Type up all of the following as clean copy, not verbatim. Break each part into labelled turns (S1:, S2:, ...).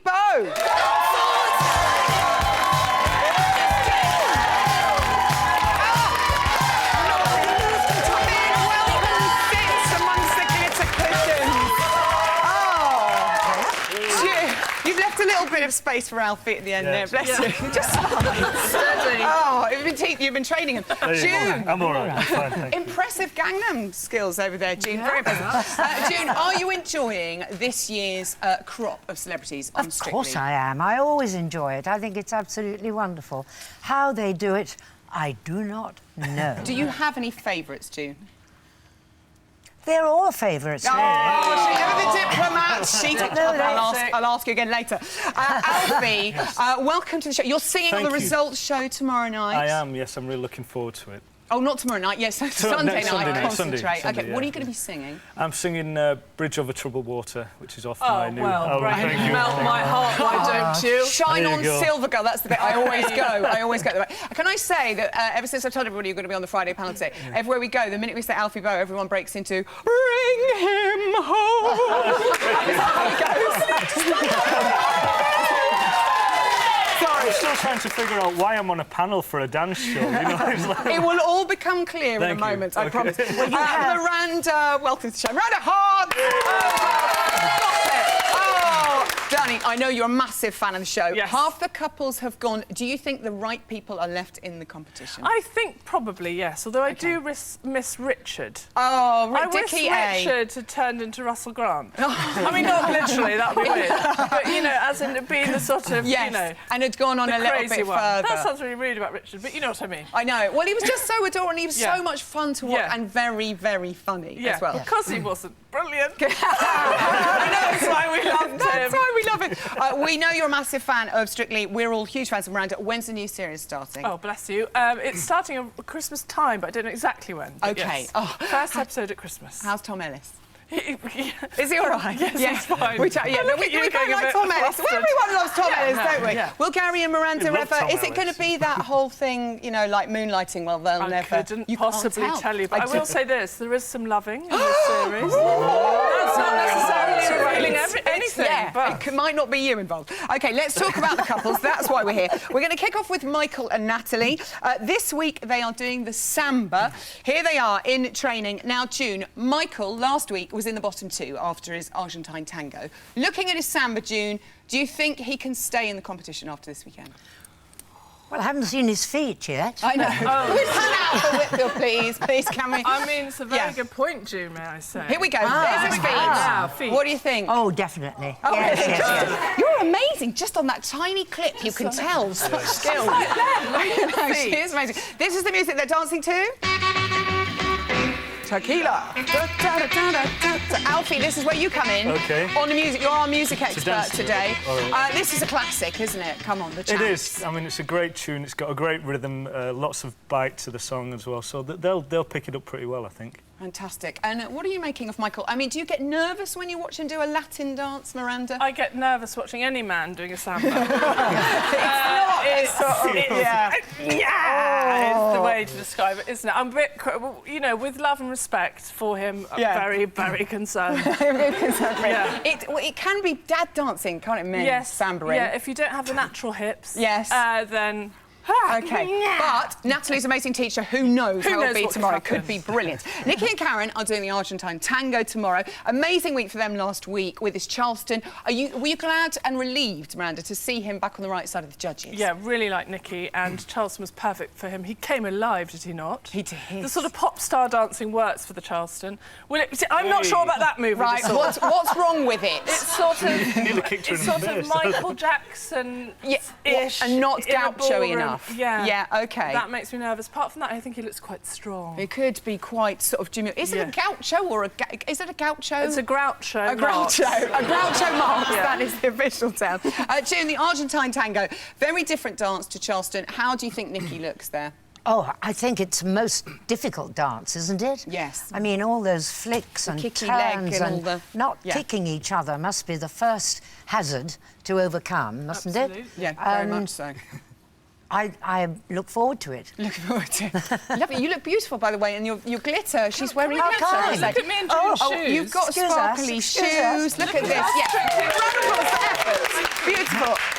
S1: Bow. A little bit of space for Alfie at the end there, bless you. Just steady. Oh, you've been training him. June.
S2: I'm all right. I'm fine, thank you.
S1: Impressive Gangnam skills over there, June. Very impressive. June, are you enjoying this year's crop of celebrities on Strictly?
S3: Of course I am. I always enjoy it. I think it's absolutely wonderful. How they do it, I do not know.
S1: Do you have any favourites, June?
S3: They're all favourites, really.
S1: Oh, she's never the diplomat. I'll ask you again later. Alfie, welcome to the show. You're singing on the results show tomorrow night.
S2: I am, yes. I'm really looking forward to it.
S1: Oh, not tomorrow night, yes, Sunday night. Concentrate.
S2: Sunday,
S1: OK, what are you going to be singing?
S2: I'm singing Bridge Over Troubled Water, which is off my new...
S4: Thank you. Melt my heart, why don't you?
S1: Shine on, Silver Girl, that's the bit I always go. I always go there. Can I say that ever since I've told everybody you're going to be on the Friday panel today, everywhere we go, the minute we say Alfie Bow, everyone breaks into Bring Him Home. Is that how it goes?
S2: I'm still trying to figure out why I'm on a panel for a dance show. You know, it's like...
S1: It will all become clear in a moment, I promise. Well, you have Miranda, welcome to the show. Miranda Hart! Danny, I know you're a massive fan of the show.
S4: Yes.
S1: Half the couples have gone. Do you think the right people are left in the competition?
S4: I think probably, yes, although I do miss Richard.
S1: Oh,
S4: I wish Richard had turned into Russell Grant. I mean, not literally, that would be weird. But, you know, as in being the sort of, you know...
S1: and had gone on a little bit further.
S4: That sounds really rude about Richard, but you know what I mean.
S1: I know. Well, he was just so adorable and he was so much fun to watch and very, very funny as well.
S4: Because he wasn't brilliant. I know, that's why we loved him.
S1: That's why we love him. We know you're a massive fan of Strictly. We're all huge fans of Miranda. When's the new series starting?
S4: Oh, bless you. It's starting at Christmas time, but I don't know exactly when.
S1: OK.
S4: Yes. First episode at Christmas.
S1: How's Tom Ellis? Is he all right?
S4: Yes, he's fine.
S1: We quite like Tom Ellis. Well, everyone loves Tom Ellis, don't we?
S4: Yeah.
S1: Will Gary and Miranda ever... Is it going to be that whole thing, you know, like moonlighting? Well, they'll never...
S4: I couldn't possibly tell you, but I will say this. There is some loving in this series. That's not necessarily revealing anything, but...
S1: It might not be you involved. OK, let's talk about the couples. That's why we're here. We're going to kick off with Michael and Natalie. This week, they are doing the samba. Here they are in training. Now, June, Michael, last week, was in the bottom two after his Argentine tango. Looking at his samba, June, do you think he can stay in the competition after this weekend?
S3: Well, I haven't seen his feet yet.
S1: I know. Can we pan out for Whitfield, please? Please, can we?
S4: I mean, it's a very good point, June, may I say.
S1: Here we go. There's his feet. What do you think?
S3: Oh, definitely.
S1: Oh, yes. You're amazing. Just on that tiny clip, you can tell such skill. She is amazing. This is the music they're dancing to. Tequila. Alfie, this is where you come in.
S2: OK.
S1: On the music, you're our music expert today. This is a classic, isn't it? Come on, the chants.
S2: It is. I mean, it's a great tune. It's got a great rhythm, lots of bite to the song as well. So they'll pick it up pretty well, I think.
S1: Fantastic. And what are you making of Michael? I mean, do you get nervous when you watch him do a Latin dance, Miranda?
S4: I get nervous watching any man doing a samba.
S1: It's
S4: the way to describe it, isn't it? I'm a bit, you know, with love and respect for him, I'm very, very concerned.
S1: It can be dad dancing, can't it, men?
S4: Yes.
S1: Sambering.
S4: Yeah, if you don't have the natural hips, then...
S1: OK, but Natalie's an amazing teacher. Who knows how it'll be tomorrow? Could be brilliant. Nikki and Karen are doing the Argentine tango tomorrow. Amazing week for them last week with his Charleston. Were you glad and relieved, Miranda, to see him back on the right side of the judges?
S4: Yeah, really like Nikki, and Charleston was perfect for him. He came alive, did he not?
S1: He did.
S4: The sort of pop star dancing works for the Charleston. I'm not sure about that movie.
S1: Right, what's wrong with it?
S4: It's sort of Michael Jackson-ish.
S1: And not gaucho enough.
S4: Yeah,
S1: OK.
S4: That makes me nervous. Apart from that, I think he looks quite strong.
S1: It could be quite sort of Jimmy. Is it a gaucho or is it a gaucho?
S4: It's a groucho.
S1: A groucho. A groucho marks. That is the official term. June, the Argentine tango, very different dance to Charleston. How do you think Nikki looks there?
S3: Oh, I think it's the most difficult dance, isn't it?
S1: Yes.
S3: I mean, all those flicks and
S1: kicky
S3: turns
S1: leg and all the...
S3: not kicking each other must be the first hazard to overcome, mustn't it?
S1: Yeah, very much so.
S3: I look forward to it.
S1: Looking forward to it. Lovely. You look beautiful, by the way, and your glitter. She's wearing glitter.
S4: Look at me in June's shoes.
S1: You've got sparkly shoes. Look at this. Yeah. Round of applause for effort. Beautiful.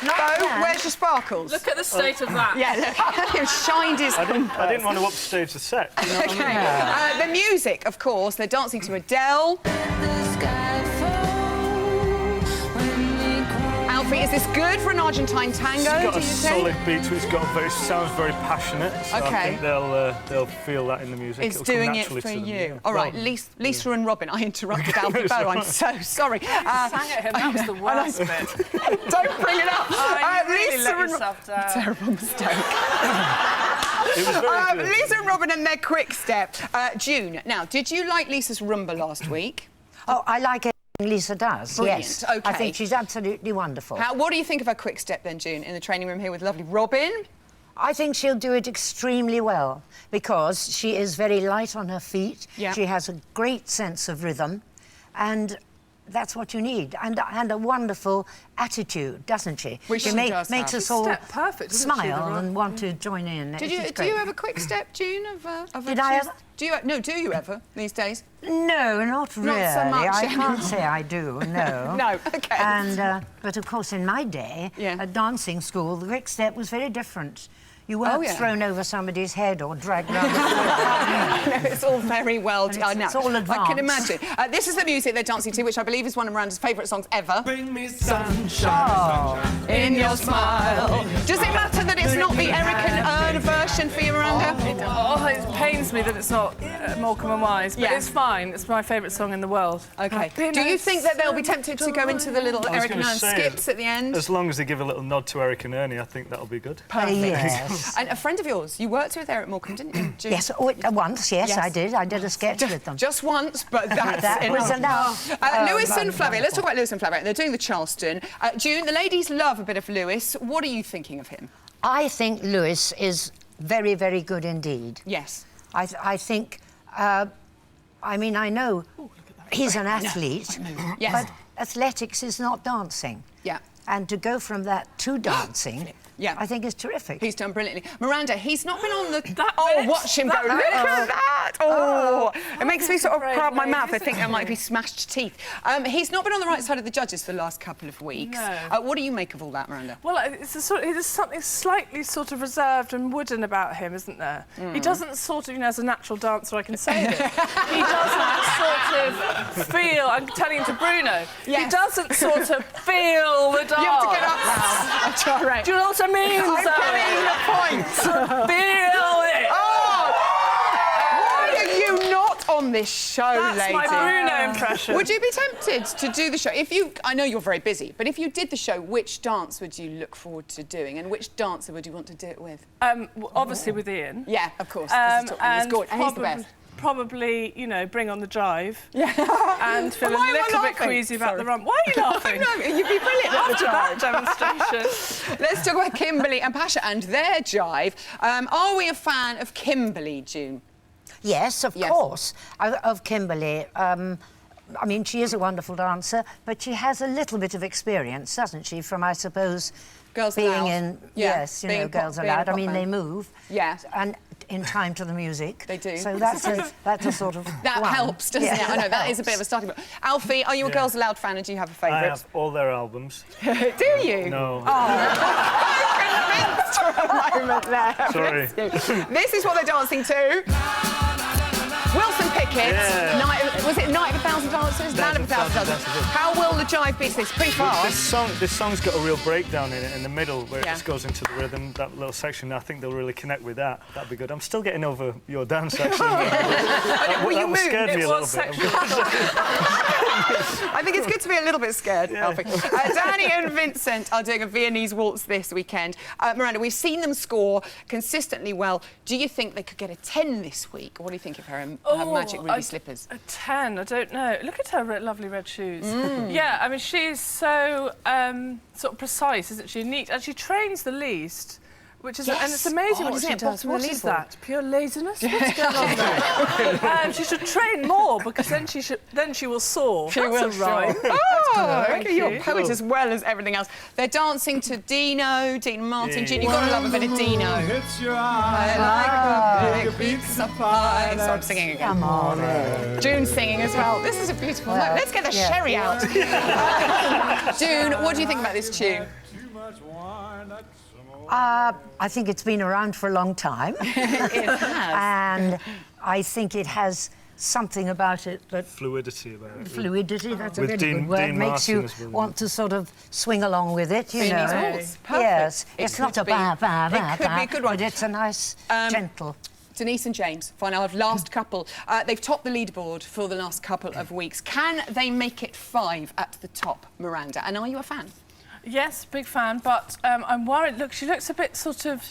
S1: Bo, where's your sparkles?
S4: Look at the state of that.
S1: Yeah, look, he shined his...
S2: I didn't want to upstage the set. You know what I mean?
S1: The music, of course, they're dancing to Adele. Alfie, is this good for an Argentine tango,
S2: It's got
S1: do
S2: a
S1: you
S2: solid
S1: think?
S2: beat to it. Sounds very passionate. So
S1: Okay.
S2: I think they'll feel that in the music.
S1: It's
S2: It'll come
S1: doing it
S2: naturally
S1: for
S2: to them,
S1: you.
S2: yeah.
S1: All right,
S2: Well,
S1: Lisa and Robin, I interrupted Alfie Bow, I'm so sorry.
S4: Sang at him, that was the worst bit.
S1: Don't bring it up.
S4: You really let
S1: and...
S4: yourself down.
S1: Terrible mistake.
S2: It was very good.
S1: Lisa and Robin and their quick step. June, now, did you like Lisa's rumba last week?
S3: Oh, I like it. Lisa does,
S1: Brilliant,
S3: yes.
S1: OK.
S3: I think she's absolutely wonderful.
S1: What do you think of her quick step then, June, in the training room here with lovely Robin?
S3: I think she'll do it extremely well because she is very light on her feet.
S1: Yeah.
S3: She has a great sense of rhythm, and that's what you need. And a wonderful attitude, doesn't she?
S1: Which she does
S3: makes
S1: have.
S3: us all
S4: Step perfect, doesn't she, the
S3: smile
S4: right-
S3: and want to join in.
S1: Do you have a quick step, June, of
S3: Did I ever?
S1: Do you ever these days?
S3: No, not really.
S1: Not so much.
S3: I can't say I do, no.
S1: No, OK.
S3: And, but of course, in my day, at dancing school, the quick step was very different. You weren't thrown over somebody's head or dragged round the floor.
S1: No, it's all very well...
S3: It's all advanced.
S1: I can imagine. This is the music they're dancing to, which I believe is one of Miranda's favourite songs ever.
S5: Bring me sunshine.
S1: In your smile. Does it matter that it's not the Eric and Ern version for you, Miranda?
S4: It pains me that it's not Morecambe and Wise, but it's fine. It's my favourite song in the world.
S1: OK. Do you think that they'll be tempted to go into the little Eric and Ern skips at the end?
S2: As long as they give a little nod to Eric and Ernie, I think that'll be good.
S1: Perfect.
S3: Yes.
S1: And a friend of yours, you worked with Eric Morecambe, didn't you, June?
S3: Yes, once, yes, I did. I did a sketch with them.
S1: Just once, but that's
S3: That was enough.
S1: Lewis and Flavia. Let's talk about Lewis and Flavia. They're doing the Charleston. June, the ladies love a bit of Lewis. What are you thinking of him?
S3: I think Lewis is very, very good indeed.
S1: Yes.
S3: I think, I mean, I know he's an athlete,
S1: Yes.
S3: but athletics is not dancing.
S1: Yeah.
S3: And to go from that to dancing, I think is terrific.
S1: He's done brilliantly. Miranda, he's not been on the...
S4: bit,
S1: watch him go.
S4: that
S1: Look
S4: bit.
S1: at that! Oh, it makes me sort of
S4: Great
S1: proud my
S4: lady,
S1: mouth. I
S4: isn't
S1: think there
S4: he?
S1: might be smashed teeth. He's not been on the right side of the judges for the last couple of weeks.
S4: No.
S1: What do you make of all that, Miranda?
S4: Well, there's something slightly sort of reserved and wooden about him, isn't there? He doesn't sort of, as a natural dancer, I can say this. He doesn't sort of feel... I'm telling to Bruno.
S1: Yes.
S4: He doesn't sort of feel the dance.
S1: You have to get up now. That's all right.
S4: Do you know what I mean,
S1: I'm
S4: Zoe?
S1: getting the point.
S4: Feel it.
S1: Oh! Why are you not on this show,
S4: That's
S1: lady?
S4: my Bruno impression.
S1: Would you be tempted to do the show? I know you're very busy, but if you did the show, which dance would you look forward to doing, and which dancer would you want to do it with?
S4: Obviously with Ian.
S1: Yeah, of course. He's good. And he's the best.
S4: Probably, bring on the jive.
S1: Yeah.
S4: And feel a
S1: Why am I
S4: little bit
S1: laughing?
S4: queasy about
S1: Sorry.
S4: the rump. Why are you laughing?
S1: No, you'd be brilliant at the
S4: After that
S1: jive.
S4: demonstration.
S1: Let's talk about Kimberly and Pasha and their jive. Are we a fan of Kimberly, June?
S3: Yes, of course, of Kimberly. I mean, she is a wonderful dancer, but she has a little bit of experience, doesn't she, from, I suppose,
S1: Girls
S3: being
S1: Aloud.
S3: in...
S1: Yeah,
S3: Yes,
S1: being in
S3: Girls
S1: pop- being in a
S3: Aloud. I
S1: pop
S3: mean,
S1: band.
S3: they move.
S1: Yeah.
S3: And in time to the music.
S1: They do.
S3: So that's a sort of
S1: That
S3: one.
S1: helps, doesn't it? I know, that is a bit of a starting point. Alfie, are you a Girls Aloud fan and do you have a favourite?
S2: I have all their albums.
S1: Do you?
S2: No.
S1: Convinced for a moment there.
S2: Sorry.
S1: This is what they're dancing to. Wilson Pickett.
S2: Yeah.
S1: Was it Night of a Thousand Dances? Night of a Thousand Dances. How will the jive beat this? Pretty fast.
S2: This song's got a real breakdown in it in the middle where it
S1: Yeah.
S2: just goes into the rhythm, that little section. I think they'll really connect with that. That'd be good. I'm still getting over your dance, actually. that
S1: moved.
S2: scared me a little bit.
S1: I think it's good to be a little bit scared, Alfie. Danny and Vincent are doing a Viennese waltz this weekend. Miranda, we've seen them score consistently well. Do you think they could get a 10 this week? What do you think of her magic ruby slippers?
S4: A 10, I don't know. Look at her lovely red shoes. Yeah, I mean, she's so sort of precise, isn't she? Neat. And she trains the least. Which is, and it's amazing what she does. What is that? Pure laziness? What's going on there? She should train more because then she will soar.
S1: She will
S4: rhyme.
S1: Oh,
S4: Thank
S1: okay, you're
S4: you.
S1: a poet as well as everything else. They're dancing to Dino, Dean Martin. June, you've got to love a bit of Dino.
S5: Hits your eye.
S1: I like a big pizza pie. So I'm singing again.
S3: Come on.
S1: June's singing as well. This is a beautiful note. Let's get the sherry out. June, what do you think about this tune?
S5: much wine, that's some more.
S3: I think it's been around for a long time.
S1: It has.
S3: And I think it has something about it that...
S2: Fluidity about it.
S3: Fluidity, that's a
S2: With
S3: really
S2: Dean-
S3: good word.
S2: Dean
S3: Makes
S2: Martin
S3: you
S2: as well.
S3: want to sort of swing along with it, you
S1: Being
S3: know.
S1: his horse. Perfect.
S3: Yes,
S1: It
S3: it's not
S1: could
S3: a
S1: be-
S3: ba ba ba
S1: it could be a good one.
S3: but it's a nice, gentle.
S1: Denise and James, final last couple. They've topped the leaderboard for the last couple of weeks. Can they make it 5 at the top, Miranda? And are you a fan?
S4: Yes, big fan, but I'm worried. Look, she looks a bit sort of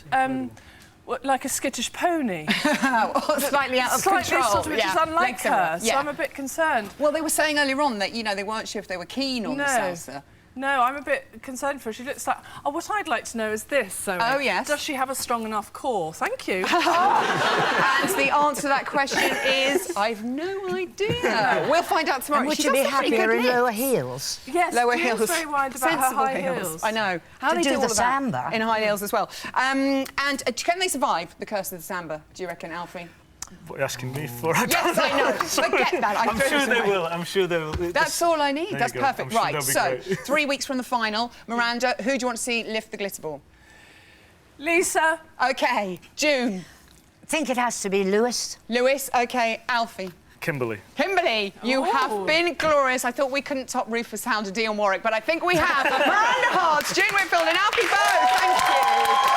S4: like a skittish pony.
S1: Slightly out of
S4: Slightly
S1: control.
S4: sort of, which is unlike
S1: Legs everywhere.
S4: her, so I'm a bit concerned.
S1: Well, they were saying earlier on that, you know, they weren't sure if they were keen on the salsa.
S4: No, I'm a bit concerned for her. She looks like... Oh, what I'd like to know is this, Zoe.
S1: Oh, yes.
S4: Does she have a strong enough core? Thank you.
S1: And the answer to that question is, I've no idea. We'll find out tomorrow.
S3: And would
S1: She
S3: you be
S1: does have pretty
S3: happier
S1: good
S3: in
S1: lips.
S3: lower heels?
S4: Yes,
S1: Lower
S4: June's
S1: heels.
S4: very worried about her
S1: Sensible
S4: high heels.
S1: I know. How
S3: To
S1: they
S3: do
S1: all
S3: the
S1: of that
S3: samba.
S1: in high heels as well. And can they survive the curse of the samba, do you reckon, Alfie?
S2: What are you asking me for?
S1: Yes, I know. Forget that.
S2: I'm sure they will. I'm sure they will.
S1: That's all I need.
S2: There
S1: That's
S2: you go.
S1: perfect.
S2: I'm sure
S1: Right,
S2: they'll be
S1: so
S2: great.
S1: 3 weeks from the final. Miranda, who do you want to see lift the glitter ball?
S4: Lisa.
S1: OK, June.
S3: I think it has to be Lewis.
S1: Lewis. OK, Alfie.
S2: Kimberly.
S1: Kimberly, you have been glorious. I thought we couldn't top Rufus Hound and Dion Warwick, but I think we have. Miranda Hards, June Whitfield and Alfie Bowe. Thank you.